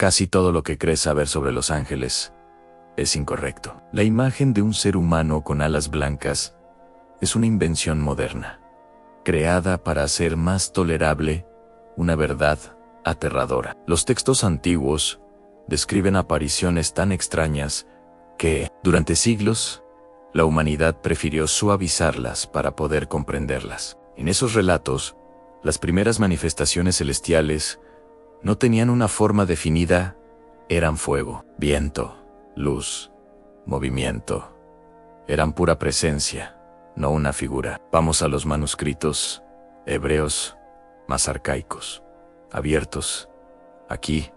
Casi todo lo que crees saber sobre los ángeles es incorrecto. La imagen de un ser humano con alas blancas es una invención moderna, creada para hacer más tolerable una verdad aterradora. Los textos antiguos describen apariciones tan extrañas que, durante siglos, la humanidad prefirió suavizarlas para poder comprenderlas. En esos relatos, las primeras manifestaciones celestiales no tenían una forma definida, eran fuego, viento, luz, movimiento. Eran pura presencia, no una figura. Vamos a los manuscritos hebreos más arcaicos, abiertos, aquí,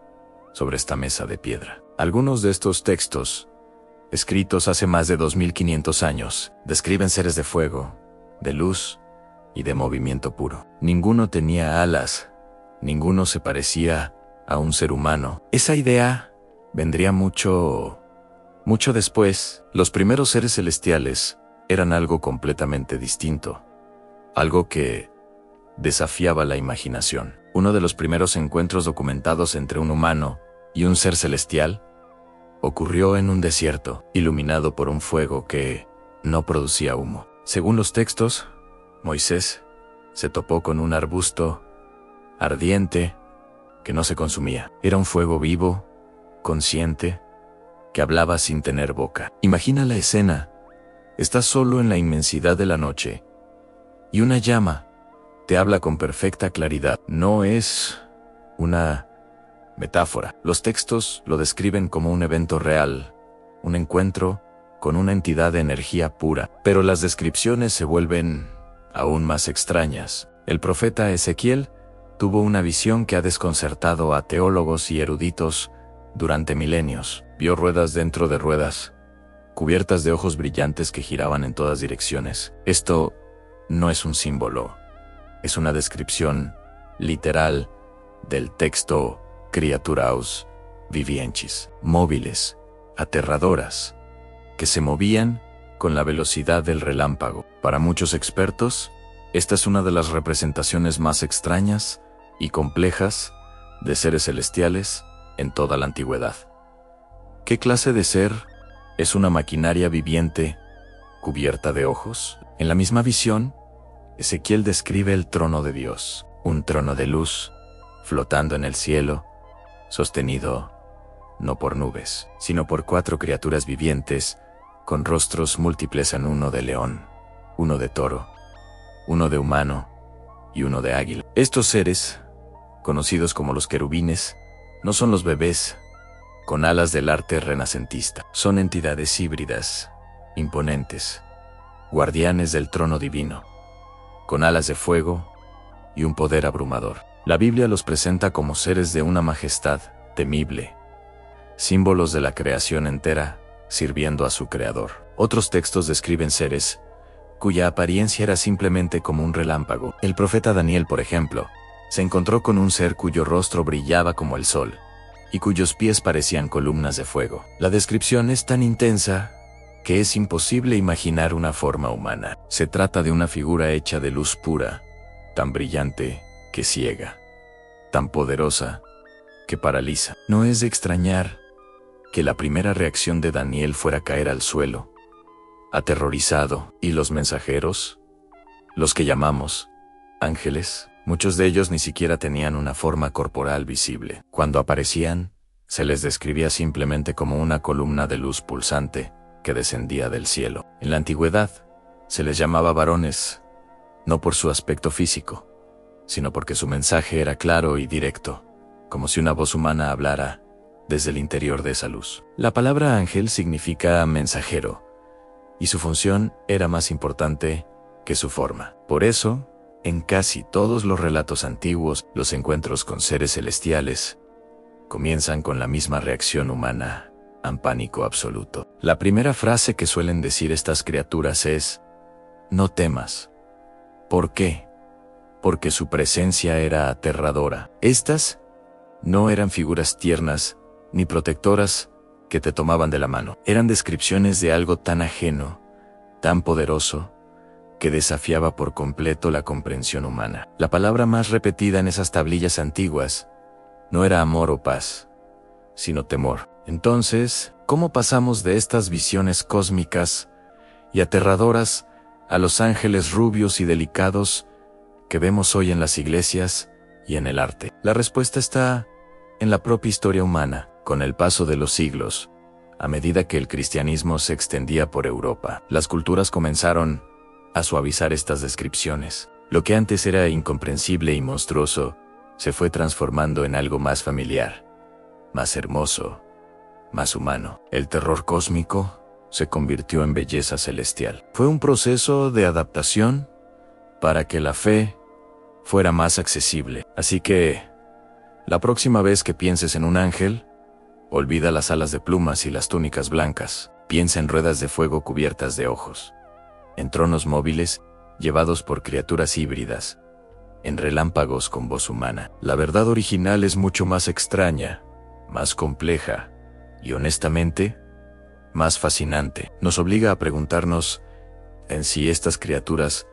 sobre esta mesa de piedra. Algunos de estos textos, escritos hace más de 2500 años, describen seres de fuego, de luz y de movimiento puro. Ninguno tenía alas, ninguno se parecía a un ser humano. Esa idea vendría mucho después. Los primeros seres celestiales eran algo completamente distinto, algo que desafiaba la imaginación. Uno de los primeros encuentros documentados entre un humano y un ser celestial ocurrió en un desierto, iluminado por un fuego que no producía humo. Según los textos, Moisés se topó con un arbusto ardiente que no se consumía. Era un fuego vivo, consciente, que hablaba sin tener boca. Imagina la escena. Estás solo en la inmensidad de la noche y una llama te habla con perfecta claridad. No es una metáfora. Los textos lo describen como un evento real, un encuentro con una entidad de energía pura. Pero las descripciones se vuelven aún más extrañas. El profeta Ezequiel tuvo una visión que ha desconcertado a teólogos y eruditos durante milenios. Vio ruedas dentro de ruedas, cubiertas de ojos brillantes que giraban en todas direcciones. Esto no es un símbolo, es una descripción literal del texto Criaturaos Vivientis. Móviles, aterradoras, que se movían con la velocidad del relámpago. Para muchos expertos, esta es una de las representaciones más extrañas y complejas de seres celestiales en toda la antigüedad. ¿Qué clase de ser es una maquinaria viviente cubierta de ojos? En la misma visión, Ezequiel describe el trono de Dios, un trono de luz, flotando en el cielo, sostenido no por nubes, sino por 4 criaturas vivientes con rostros múltiples, en uno de león, uno de toro, uno de humano y uno de águila. Estos seres, conocidos como los querubines, no son los bebés con alas del arte renacentista. Son entidades híbridas, imponentes, guardianes del trono divino, con alas de fuego y un poder abrumador. La Biblia los presenta como seres de una majestad temible, símbolos de la creación entera, sirviendo a su creador. Otros textos describen seres cuya apariencia era simplemente como un relámpago. El profeta Daniel, por ejemplo, se encontró con un ser cuyo rostro brillaba como el sol y cuyos pies parecían columnas de fuego. La descripción es tan intensa que es imposible imaginar una forma humana. Se trata de una figura hecha de luz pura, tan brillante que ciega, tan poderosa que paraliza. No es de extrañar que la primera reacción de Daniel fuera caer al suelo, aterrorizado. Y los mensajeros, los que llamamos ángeles, muchos de ellos ni siquiera tenían una forma corporal visible. Cuando aparecían, se les describía simplemente como una columna de luz pulsante que descendía del cielo. En la antigüedad, se les llamaba varones, no por su aspecto físico, sino porque su mensaje era claro y directo, como si una voz humana hablara desde el interior de esa luz. La palabra ángel significa mensajero, y su función era más importante que su forma. Por eso, en casi todos los relatos antiguos, los encuentros con seres celestiales comienzan con la misma reacción humana, un pánico absoluto. La primera frase que suelen decir estas criaturas es: no temas. ¿Por qué? Porque su presencia era aterradora. Estas no eran figuras tiernas ni protectoras que te tomaban de la mano. Eran descripciones de algo tan ajeno, tan poderoso, que desafiaba por completo la comprensión humana. La palabra más repetida en esas tablillas antiguas no era amor o paz, sino temor. Entonces, ¿cómo pasamos de estas visiones cósmicas y aterradoras a los ángeles rubios y delicados que vemos hoy en las iglesias y en el arte? La respuesta está en la propia historia humana. Con el paso de los siglos, a medida que el cristianismo se extendía por Europa, las culturas comenzaron a suavizar estas descripciones. Lo que antes era incomprensible y monstruoso se fue transformando en algo más familiar, más hermoso, más humano. El terror cósmico se convirtió en belleza celestial. Fue un proceso de adaptación para que la fe fuera más accesible. Así que, la próxima vez que pienses en un ángel, olvida las alas de plumas y las túnicas blancas. Piensa en ruedas de fuego cubiertas de ojos, en tronos móviles llevados por criaturas híbridas, en relámpagos con voz humana. La verdad original es mucho más extraña, más compleja y, honestamente, más fascinante. Nos obliga a preguntarnos en si estas criaturas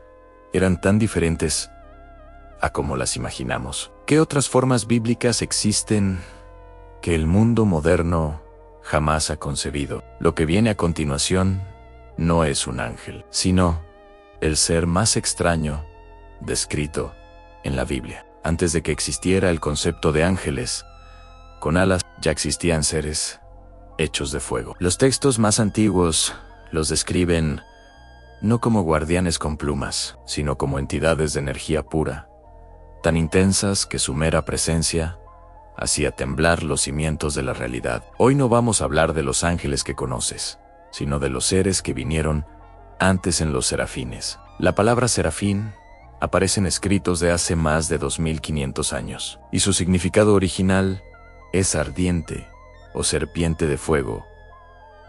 eran tan diferentes a como las imaginamos. ¿Qué otras formas bíblicas existen que el mundo moderno jamás ha concebido? Lo que viene a continuación no es un ángel, sino el ser más extraño descrito en la Biblia. Antes de que existiera el concepto de ángeles con alas, ya existían seres hechos de fuego. Los textos más antiguos los describen no como guardianes con plumas, sino como entidades de energía pura, tan intensas que su mera presencia hacía temblar los cimientos de la realidad. Hoy no vamos a hablar de los ángeles que conoces, sino de los seres que vinieron antes en los serafines. La palabra serafín aparece en escritos de hace más de 2500 años, y su significado original es ardiente o serpiente de fuego.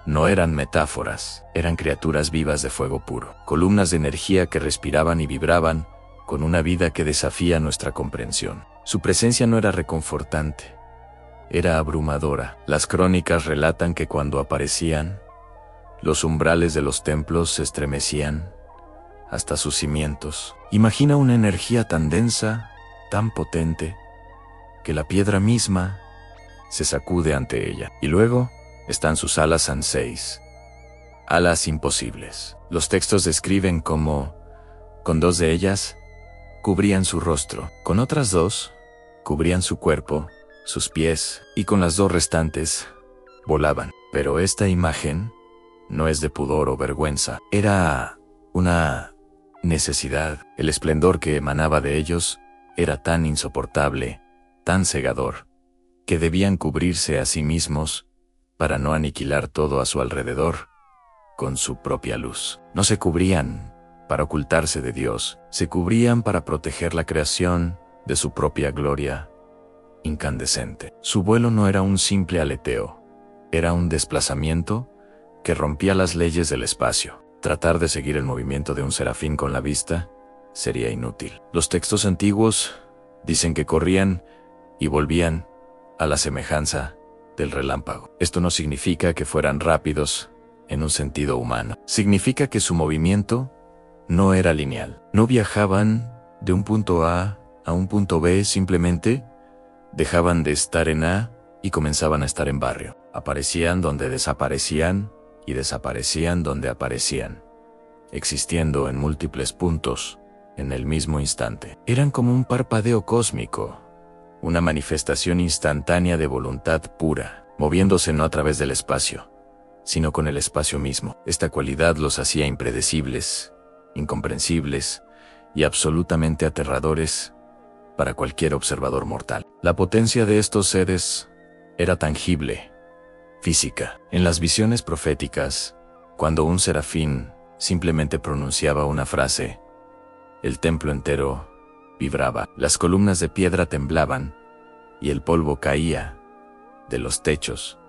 No eran metáforas, eran criaturas vivas de fuego puro, columnas de energía que respiraban y vibraban con una vida que desafía nuestra comprensión. Su presencia no era reconfortante, era abrumadora. Las crónicas relatan que cuando aparecían, los umbrales de los templos se estremecían hasta sus cimientos. Imagina una energía tan densa, tan potente, que la piedra misma se sacude ante ella. Y luego están sus alas anseis, alas imposibles. Los textos describen cómo, con 2 de ellas, cubrían su rostro, con otras 2, cubrían su cuerpo, sus pies, y con las 2 restantes, volaban. Pero esta imagen no es de pudor o vergüenza, era una necesidad. El esplendor que emanaba de ellos era tan insoportable, tan cegador, que debían cubrirse a sí mismos para no aniquilar todo a su alrededor con su propia luz. No se cubrían para ocultarse de Dios, se cubrían para proteger la creación de su propia gloria incandescente. Su vuelo no era un simple aleteo, era un desplazamiento que rompía las leyes del espacio. Tratar de seguir el movimiento de un serafín con la vista sería inútil. Los textos antiguos dicen que corrían y volvían a la semejanza del relámpago. Esto no significa que fueran rápidos en un sentido humano. Significa que su movimiento no era lineal. No viajaban de un punto A a un punto B, simplemente dejaban de estar en A y comenzaban a estar en barrio. Aparecían donde desaparecían y desaparecían donde aparecían, existiendo en múltiples puntos en el mismo instante. Eran como un parpadeo cósmico, una manifestación instantánea de voluntad pura, moviéndose no a través del espacio, sino con el espacio mismo. Esta cualidad los hacía impredecibles, incomprensibles y absolutamente aterradores para cualquier observador mortal. La potencia de estos seres era tangible, física. En las visiones proféticas, cuando un serafín simplemente pronunciaba una frase, el templo entero vibraba, las columnas de piedra temblaban y el polvo caía de los techos,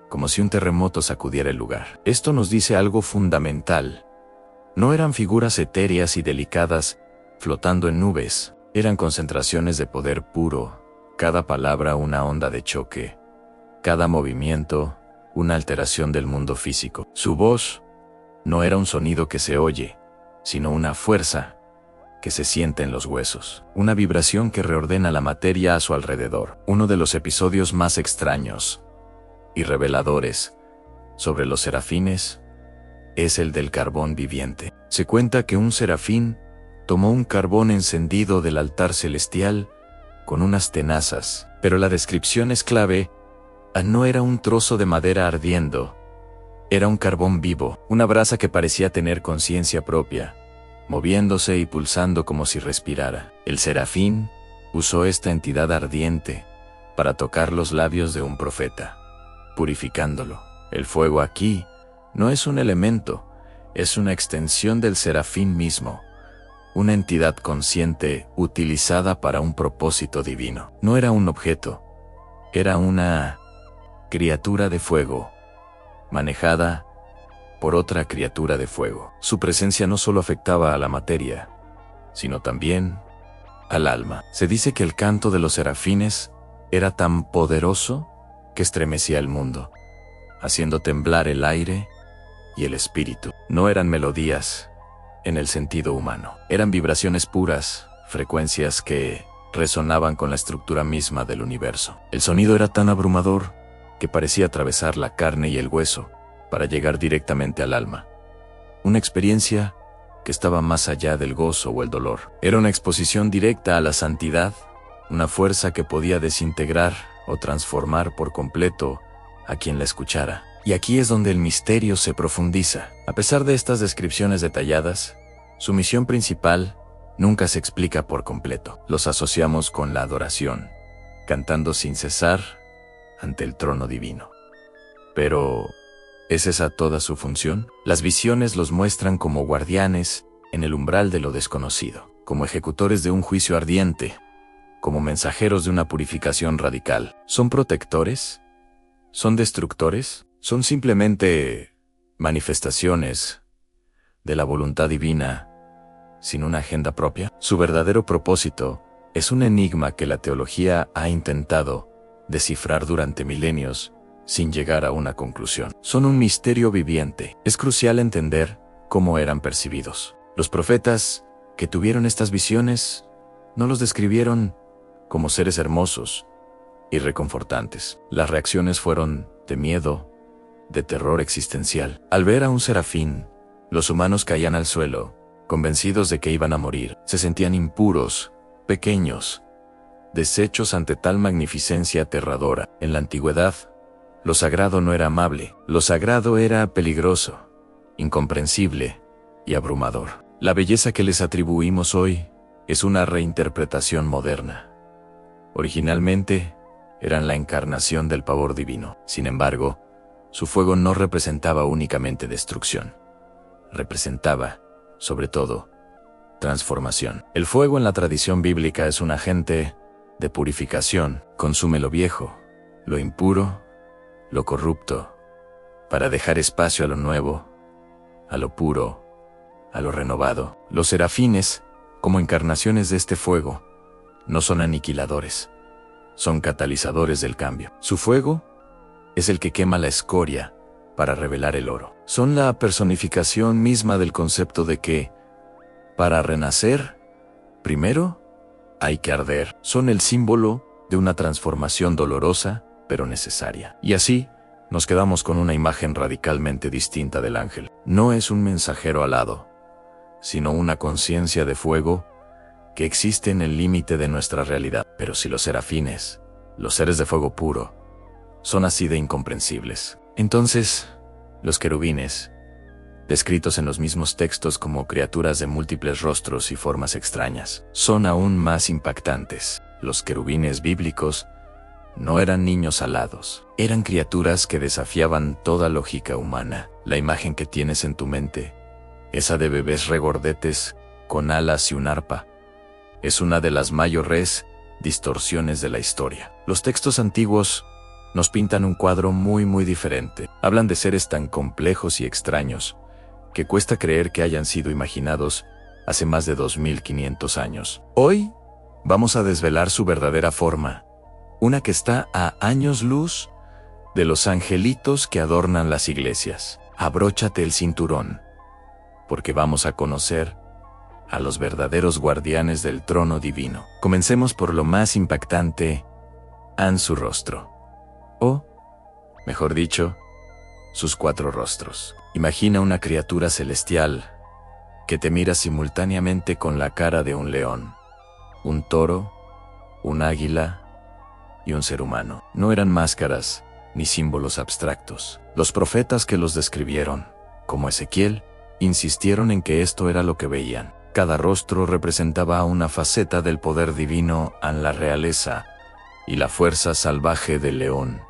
como si un terremoto sacudiera el lugar. Esto nos dice algo fundamental. No eran figuras etéreas y delicadas flotando en nubes, eran concentraciones de poder puro, cada palabra una onda de choque, cada movimiento una alteración del mundo físico. Su voz no era un sonido que se oye, sino una fuerza que se siente en los huesos, una vibración que reordena la materia a su alrededor. Uno de los episodios más extraños y reveladores sobre los serafines es el del carbón viviente. Se cuenta que un serafín tomó un carbón encendido del altar celestial con unas tenazas, pero la descripción es clave. No era un trozo de madera ardiendo, era un carbón vivo, una brasa que parecía tener conciencia propia, moviéndose y pulsando como si respirara. El serafín usó esta entidad ardiente para tocar los labios de un profeta, purificándolo. El fuego aquí no es un elemento, es una extensión del serafín mismo, una entidad consciente utilizada para un propósito divino. No era un objeto, era una criatura de fuego, manejada por otra criatura de fuego. Su presencia no solo afectaba a la materia, sino también al alma. Se dice que el canto de los serafines era tan poderoso que estremecía el mundo, haciendo temblar el aire y el espíritu. No eran melodías en el sentido humano, eran vibraciones puras, frecuencias que resonaban con la estructura misma del universo. El sonido era tan abrumador que parecía atravesar la carne y el hueso para llegar directamente al alma. Una experiencia que estaba más allá del gozo o el dolor. Era una exposición directa a la santidad, una fuerza que podía desintegrar o transformar por completo a quien la escuchara. Y aquí es donde el misterio se profundiza. A pesar de estas descripciones detalladas, su misión principal nunca se explica por completo. Los asociamos con la adoración, cantando sin cesar ante el trono divino. Pero, ¿es esa toda su función? Las visiones los muestran como guardianes en el umbral de lo desconocido, como ejecutores de un juicio ardiente, como mensajeros de una purificación radical. ¿Son protectores? ¿Son destructores? ¿Son simplemente manifestaciones de la voluntad divina sin una agenda propia? Su verdadero propósito es un enigma que la teología ha intentado descifrar durante milenios sin llegar a una conclusión. Son un misterio viviente. Es crucial entender cómo eran percibidos. Los profetas que tuvieron estas visiones no los describieron como seres hermosos y reconfortantes. Las reacciones fueron de miedo, de terror existencial. Al ver a un serafín, los humanos caían al suelo, convencidos de que iban a morir. Se sentían impuros, pequeños, deshechos ante tal magnificencia aterradora. En la antigüedad, lo sagrado no era amable, lo sagrado era peligroso, incomprensible y abrumador. La belleza que les atribuimos hoy es una reinterpretación moderna. Originalmente, eran la encarnación del pavor divino. Sin embargo, su fuego no representaba únicamente destrucción. Representaba, sobre todo, transformación. El fuego en la tradición bíblica es un agente de purificación. Consume lo viejo, lo impuro, lo corrupto, para dejar espacio a lo nuevo, a lo puro, a lo renovado. Los serafines, como encarnaciones de este fuego, no son aniquiladores, son catalizadores del cambio. Su fuego es el que quema la escoria para revelar el oro. Son la personificación misma del concepto de que, para renacer, primero hay que arder. Son el símbolo de una transformación dolorosa, pero necesaria. Y así, nos quedamos con una imagen radicalmente distinta del ángel. No es un mensajero alado, sino una conciencia de fuego que existe en el límite de nuestra realidad. Pero si los serafines, los seres de fuego puro, son así de incomprensibles, entonces, los querubines, descritos en los mismos textos como criaturas de múltiples rostros y formas extrañas, son aún más impactantes. Los querubines bíblicos no eran niños alados, eran criaturas que desafiaban toda lógica humana. La imagen que tienes en tu mente, esa de bebés regordetes con alas y un arpa, es una de las mayores distorsiones de la historia. Los textos antiguos nos pintan un cuadro muy diferente. Hablan de seres tan complejos y extraños que cuesta creer que hayan sido imaginados hace más de 2500 años. Hoy vamos a desvelar su verdadera forma, una que está a años luz de los angelitos que adornan las iglesias. Abróchate el cinturón, porque vamos a conocer a los verdaderos guardianes del trono divino. Comencemos por lo más impactante, su rostro. Mejor dicho, sus 4 rostros. Imagina una criatura celestial que te mira simultáneamente con la cara de un león, un toro, un águila y un ser humano. No eran máscaras ni símbolos abstractos. Los profetas que los describieron, como Ezequiel, insistieron en que esto era lo que veían. Cada rostro representaba una faceta del poder divino en la realeza y la fuerza salvaje del león,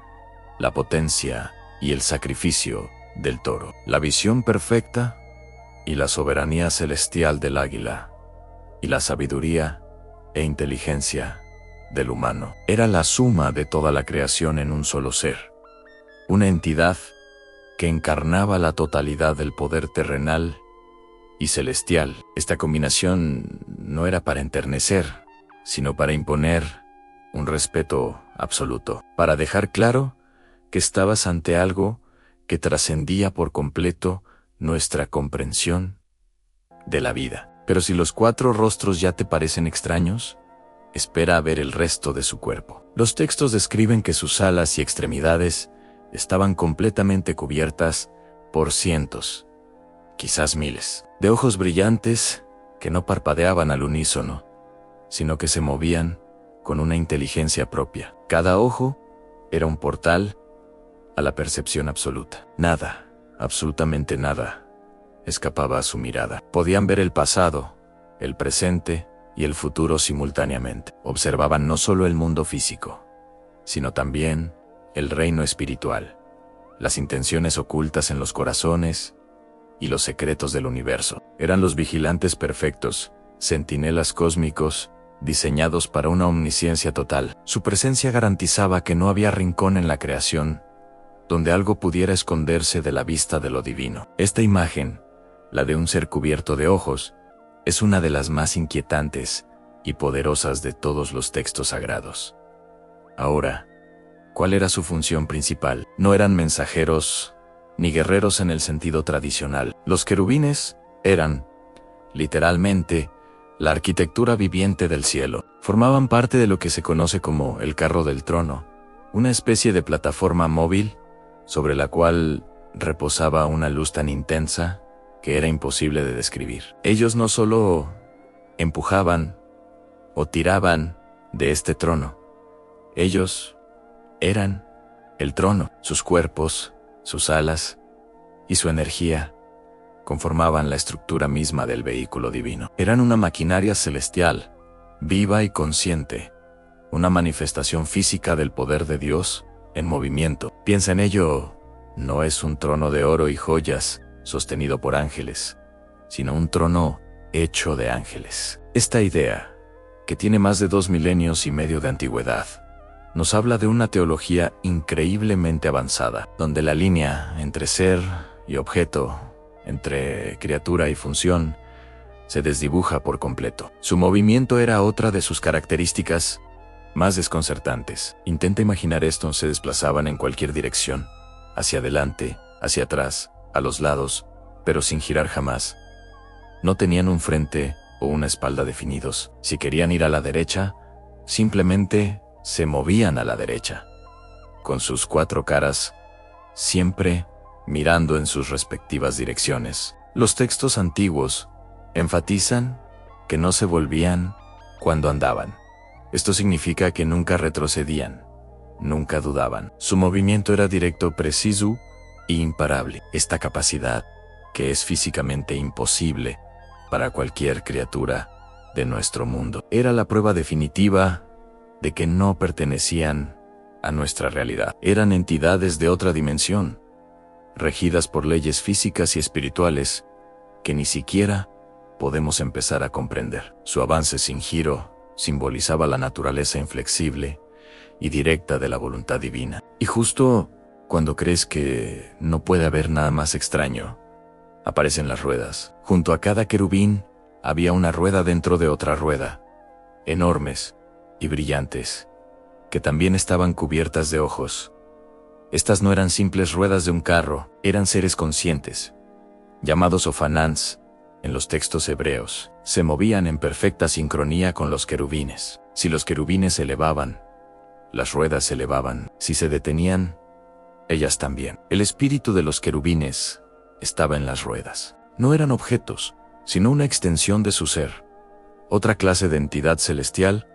la potencia y el sacrificio del toro, la visión perfecta y la soberanía celestial del águila, y la sabiduría e inteligencia del humano. Era la suma de toda la creación en un solo ser, una entidad que encarnaba la totalidad del poder terrenal y celestial. Esta combinación no era para enternecer, sino para imponer un respeto absoluto, para dejar claro que estabas ante algo que trascendía por completo nuestra comprensión de la vida. Pero si los 4 rostros ya te parecen extraños, espera a ver el resto de su cuerpo. Los textos describen que sus alas y extremidades estaban completamente cubiertas por cientos, quizás miles, de ojos brillantes que no parpadeaban al unísono, sino que se movían con una inteligencia propia. Cada ojo era un portal a la percepción absoluta. Nada, absolutamente nada, escapaba a su mirada. Podían ver el pasado, el presente y el futuro simultáneamente. Observaban no solo el mundo físico, sino también el reino espiritual, las intenciones ocultas en los corazones y los secretos del universo. Eran los vigilantes perfectos, centinelas cósmicos, diseñados para una omnisciencia total. Su presencia garantizaba que no había rincón en la creación donde algo pudiera esconderse de la vista de lo divino. Esta imagen, la de un ser cubierto de ojos, es una de las más inquietantes y poderosas de todos los textos sagrados. Ahora, ¿cuál era su función principal? No eran mensajeros ni guerreros en el sentido tradicional. Los querubines eran, literalmente, la arquitectura viviente del cielo. Formaban parte de lo que se conoce como el carro del trono, una especie de plataforma móvil sobre la cual reposaba una luz tan intensa que era imposible de describir. Ellos no solo empujaban o tiraban de este trono, ellos eran el trono. Sus cuerpos, sus alas y su energía conformaban la estructura misma del vehículo divino. Eran una maquinaria celestial, viva y consciente, una manifestación física del poder de Dios en movimiento. Piensa en ello, no es un trono de oro y joyas sostenido por ángeles, sino un trono hecho de ángeles. Esta idea, que tiene más de 2 milenios y medio de antigüedad, nos habla de una teología increíblemente avanzada, donde la línea entre ser y objeto, entre criatura y función, se desdibuja por completo. Su movimiento era otra de sus características más desconcertantes. Intenta imaginar esto: se desplazaban en cualquier dirección, hacia adelante, hacia atrás, a los lados, pero sin girar jamás. No tenían un frente o una espalda definidos. Si querían ir a la derecha, simplemente se movían a la derecha, con sus 4 caras, siempre mirando en sus respectivas direcciones. Los textos antiguos enfatizan que no se volvían cuando andaban. Esto significa que nunca retrocedían, nunca dudaban. Su movimiento era directo, preciso e imparable. Esta capacidad, que es físicamente imposible para cualquier criatura de nuestro mundo, era la prueba definitiva de que no pertenecían a nuestra realidad. Eran entidades de otra dimensión, regidas por leyes físicas y espirituales que ni siquiera podemos empezar a comprender. Su avance sin giro simbolizaba la naturaleza inflexible y directa de la voluntad divina. Y justo cuando crees que no puede haber nada más extraño, aparecen las ruedas. Junto a cada querubín había una rueda dentro de otra rueda, enormes y brillantes, que también estaban cubiertas de ojos. Estas no eran simples ruedas de un carro, eran seres conscientes, llamados ofanans en los textos hebreos. Se movían en perfecta sincronía con los querubines. Si los querubines se elevaban, las ruedas se elevaban. Si se detenían, ellas también. El espíritu de los querubines estaba en las ruedas. No eran objetos, sino una extensión de su ser, otra clase de entidad celestial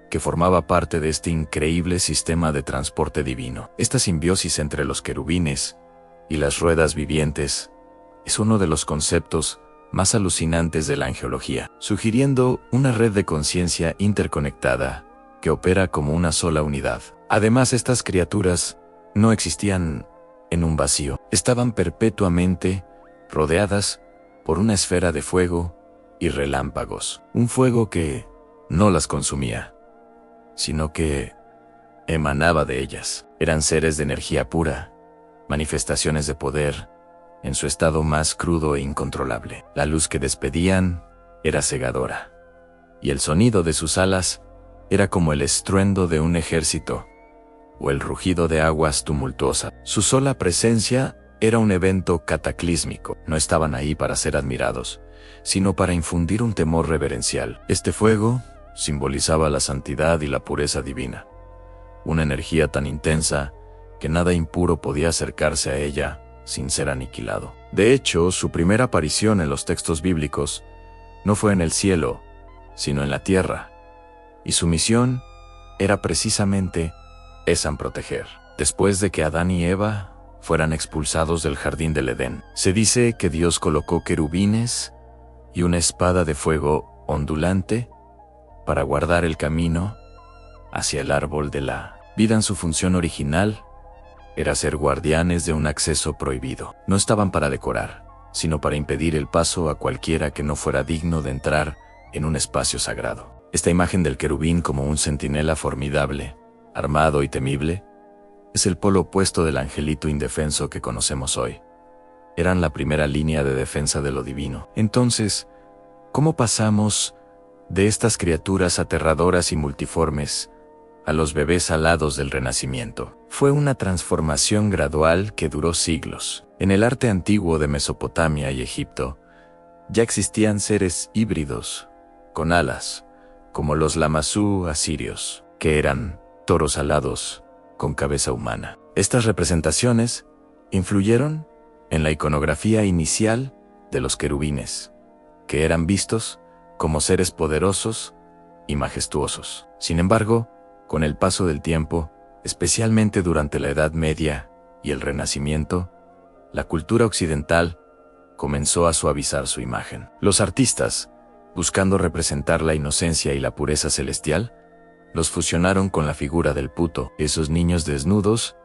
que formaba parte de este increíble sistema de transporte divino. Esta simbiosis entre los querubines y las ruedas vivientes es uno de los conceptos más alucinantes de la angeología, sugiriendo una red de conciencia interconectada que opera como una sola unidad. Además, estas criaturas no existían en un vacío, estaban perpetuamente rodeadas por una esfera de fuego y relámpagos, un fuego que no las consumía, sino que emanaba de ellas. Eran seres de energía pura, manifestaciones de poder en su estado más crudo e incontrolable. La luz que despedían era cegadora, y el sonido de sus alas era como el estruendo de un ejército o el rugido de aguas tumultuosas. Su sola presencia era un evento cataclísmico. No estaban ahí para ser admirados, sino para infundir un temor reverencial. Este fuego simbolizaba la santidad y la pureza divina, una energía tan intensa que nada impuro podía acercarse a ella sin ser aniquilado. De hecho, su primera aparición en los textos bíblicos no fue en el cielo, sino en la tierra, y su misión era precisamente esa: proteger. Después de que Adán y Eva fueran expulsados del jardín del Edén, se dice que Dios colocó querubines y una espada de fuego ondulante para guardar el camino hacia el árbol de la vida. En su función original era ser guardianes de un acceso prohibido. No estaban para decorar, sino para impedir el paso a cualquiera que no fuera digno de entrar en un espacio sagrado. Esta imagen del querubín como un centinela formidable, armado y temible, es el polo opuesto del angelito indefenso que conocemos hoy. Eran la primera línea de defensa de lo divino. Entonces, ¿cómo pasamos de estas criaturas aterradoras y multiformes a los bebés alados del Renacimiento? Fue una transformación gradual que duró siglos. En el arte antiguo de Mesopotamia y Egipto, ya existían seres híbridos, con alas, como los Lamassu asirios, que eran toros alados con cabeza humana. Estas representaciones influyeron en la iconografía inicial de los querubines, que eran vistos como seres poderosos y majestuosos. Sin embargo, con el paso del tiempo, especialmente durante la Edad Media y el Renacimiento, la cultura occidental comenzó a suavizar su imagen. Los artistas, buscando representar la inocencia y la pureza celestial, los fusionaron con la figura del puto, esos niños desnudos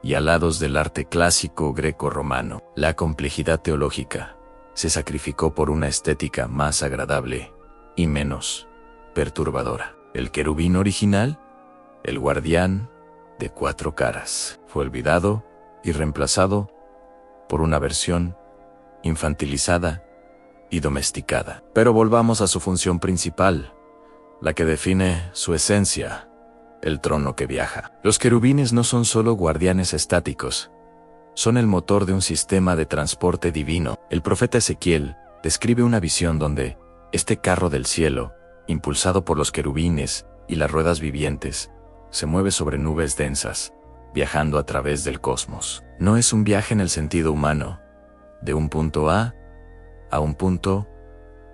y alados del arte clásico greco-romano. La complejidad teológica se sacrificó por una estética más agradable y menos perturbadora. El querubín original, el guardián de 4 caras, fue olvidado y reemplazado por una versión infantilizada y domesticada. Pero volvamos a su función principal, la que define su esencia: el trono que viaja. Los querubines no son solo guardianes estáticos, son el motor de un sistema de transporte divino. El profeta Ezequiel describe una visión donde este carro del cielo, impulsado por los querubines y las ruedas vivientes, se mueve sobre nubes densas, viajando a través del cosmos. No es un viaje en el sentido humano, de un punto A un punto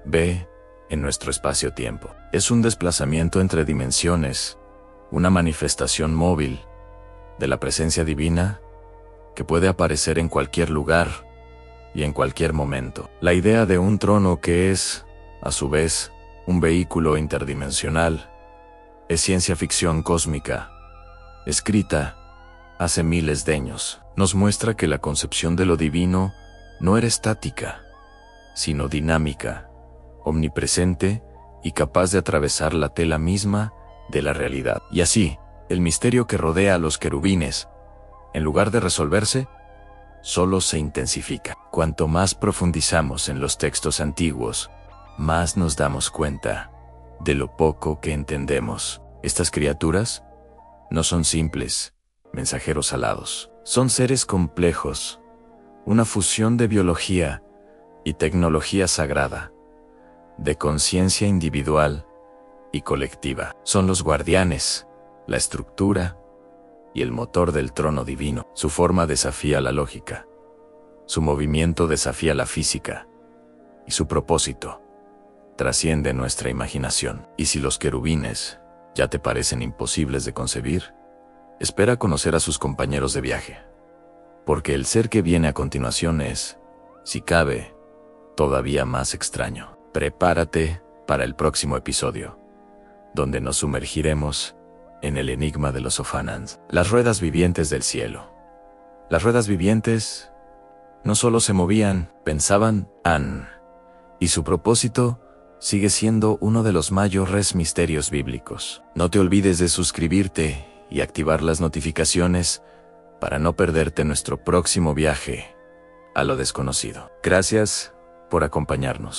B en nuestro espacio-tiempo. Es un desplazamiento entre dimensiones, una manifestación móvil de la presencia divina que puede aparecer en cualquier lugar y en cualquier momento. La idea de un trono que es, a su vez, un vehículo interdimensional, es ciencia ficción cósmica, escrita hace miles de años. Nos muestra que la concepción de lo divino no era estática, sino dinámica, omnipresente y capaz de atravesar la tela misma de la realidad. Y así, el misterio que rodea a los querubines, en lugar de resolverse, solo se intensifica. Cuanto más profundizamos en los textos antiguos, más nos damos cuenta de lo poco que entendemos. Estas criaturas no son simples mensajeros alados. Son seres complejos, una fusión de biología y tecnología sagrada, de conciencia individual y colectiva. Son los guardianes, la estructura y el motor del trono divino. Su forma desafía la lógica, su movimiento desafía la física, y su propósito trasciende nuestra imaginación. Y si los querubines ya te parecen imposibles de concebir, espera conocer a sus compañeros de viaje, porque el ser que viene a continuación es, si cabe, todavía más extraño. Prepárate para el próximo episodio, donde nos sumergiremos en el enigma de los Ophanans, las ruedas vivientes del cielo. Las ruedas vivientes no solo se movían, pensaban, y su propósito sigue siendo uno de los mayores misterios bíblicos. No te olvides de suscribirte y activar las notificaciones para no perderte nuestro próximo viaje a lo desconocido. Gracias por acompañarnos.